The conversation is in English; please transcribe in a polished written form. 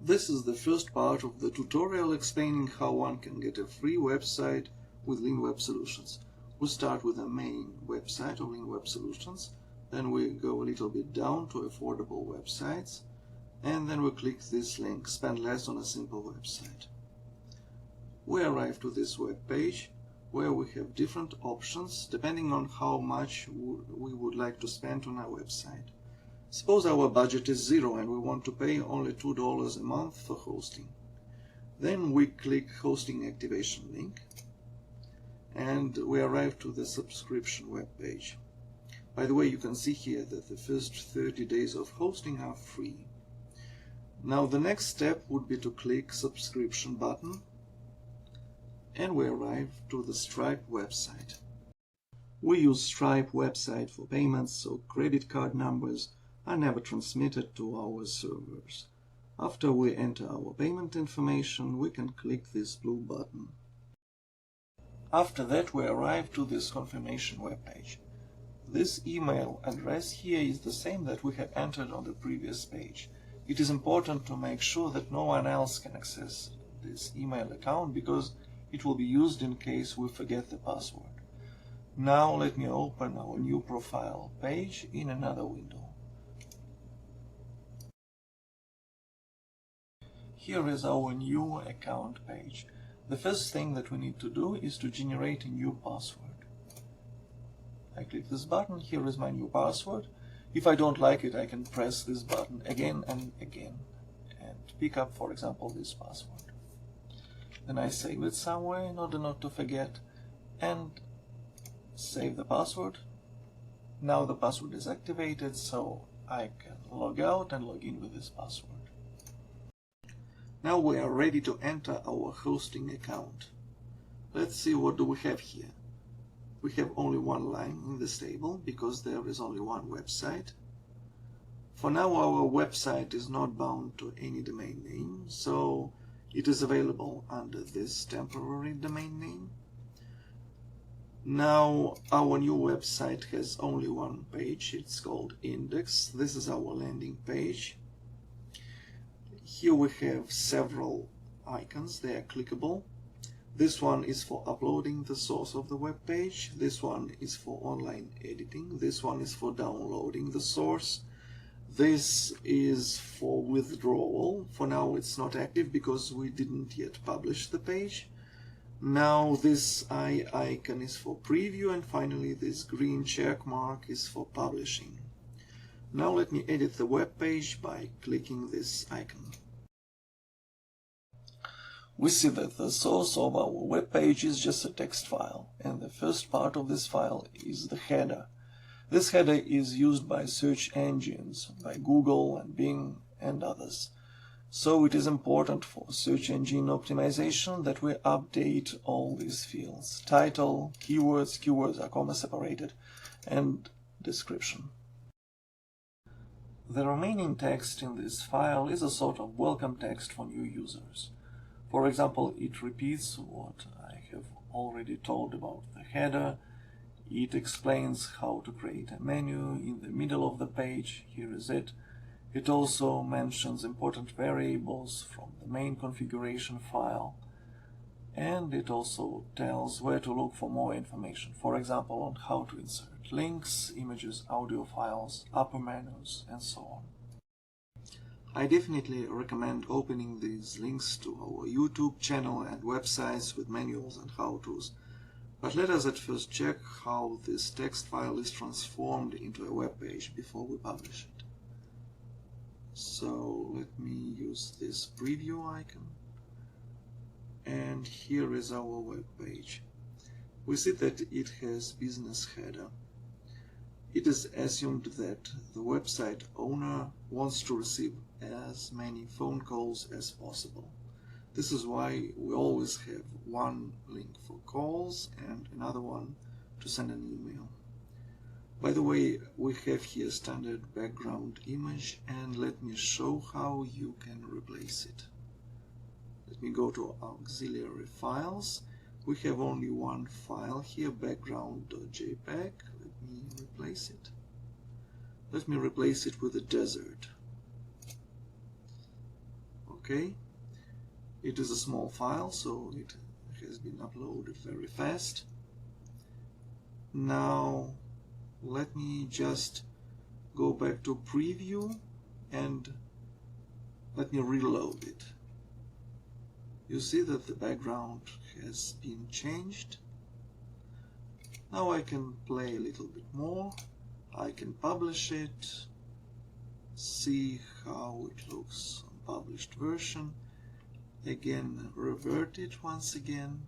This is the first part of the tutorial explaining how one can get a free website with Lean Web Solutions. We start with the main website of Lean Web Solutions, then we go a little bit down to affordable websites, and then we click this link, spend less on a simple website. We arrive to this web page where we have different options depending on how much we would like to spend on our website. Suppose our budget is $0 and we want to pay only $2 a month for hosting. Then we click Hosting Activation link and we arrive to the subscription web page. By the way, you can see here that the first 30 days of hosting are free. Now the next step would be to click Subscription button and we arrive to the Stripe website. We use Stripe website for payments, so credit card numbers are never transmitted to our servers. After we enter our payment information, we can click this blue button. After that, we arrive to this confirmation web page. This email address here is the same that we had entered on the previous page. It is important to make sure that no one else can access this email account because it will be used in case we forget the password. Now let me open our new profile page in another window. Here is our new account page. The first thing that we need to do is to generate a new password. I click this button, here is my new password. If I don't like it, I can press this button again and again and pick up, for example, this password. Then I save it somewhere in order not to forget and save the password. Now the password is activated, so I can log out and log in with this password. Now we are ready to enter our hosting account. Let's see, what do we have here. We have only one line in this table because there is only one website. For now our website is not bound to any domain name, so it is available under this temporary domain name. Now our new website has only one page, it's called Index. This is our landing page. Here we have several icons, they are clickable. This one is for uploading the source of the web page, this one is for online editing, this one is for downloading the source, this is for withdrawal. For now it's not active because we didn't yet publish the page. Now this eye icon is for preview, and finally this green check mark is for publishing. Now let me edit the web page by clicking this icon. We see that the source of our web page is just a text file, and the first part of this file is the header. This header is used by search engines, by Google and Bing and others. So it is important for search engine optimization that we update all these fields: title, keywords are comma separated, and description. The remaining text in this file is a sort of welcome text for new users. For example, it repeats what I have already told about the header. It explains how to create a menu in the middle of the page. Here is it. It also mentions important variables from the main configuration file. And it also tells where to look for more information. For example, on how to insert links, images, audio files, upper menus, and so on. I definitely recommend opening these links to our YouTube channel and websites with manuals and how-tos. But let us at first check how this text file is transformed into a web page before we publish it. So let me use this preview icon. And here is our web page. We see that it has business header. It is assumed that the website owner wants to receive as many phone calls as possible. This is why we always have one link for calls and another one to send an email. By the way, we have here standard background image, and let me show how you can replace it. Let me go to auxiliary files. We have only one file here, background.jpg. Let me replace it. Let me replace it with a desert. Okay, it is a small file, so it has been uploaded very fast. Now let me just go back to preview and let me reload it. You see that the background has been changed. Now I can play a little bit more. I can publish it, see how it looks on published version. Again, revert it once again,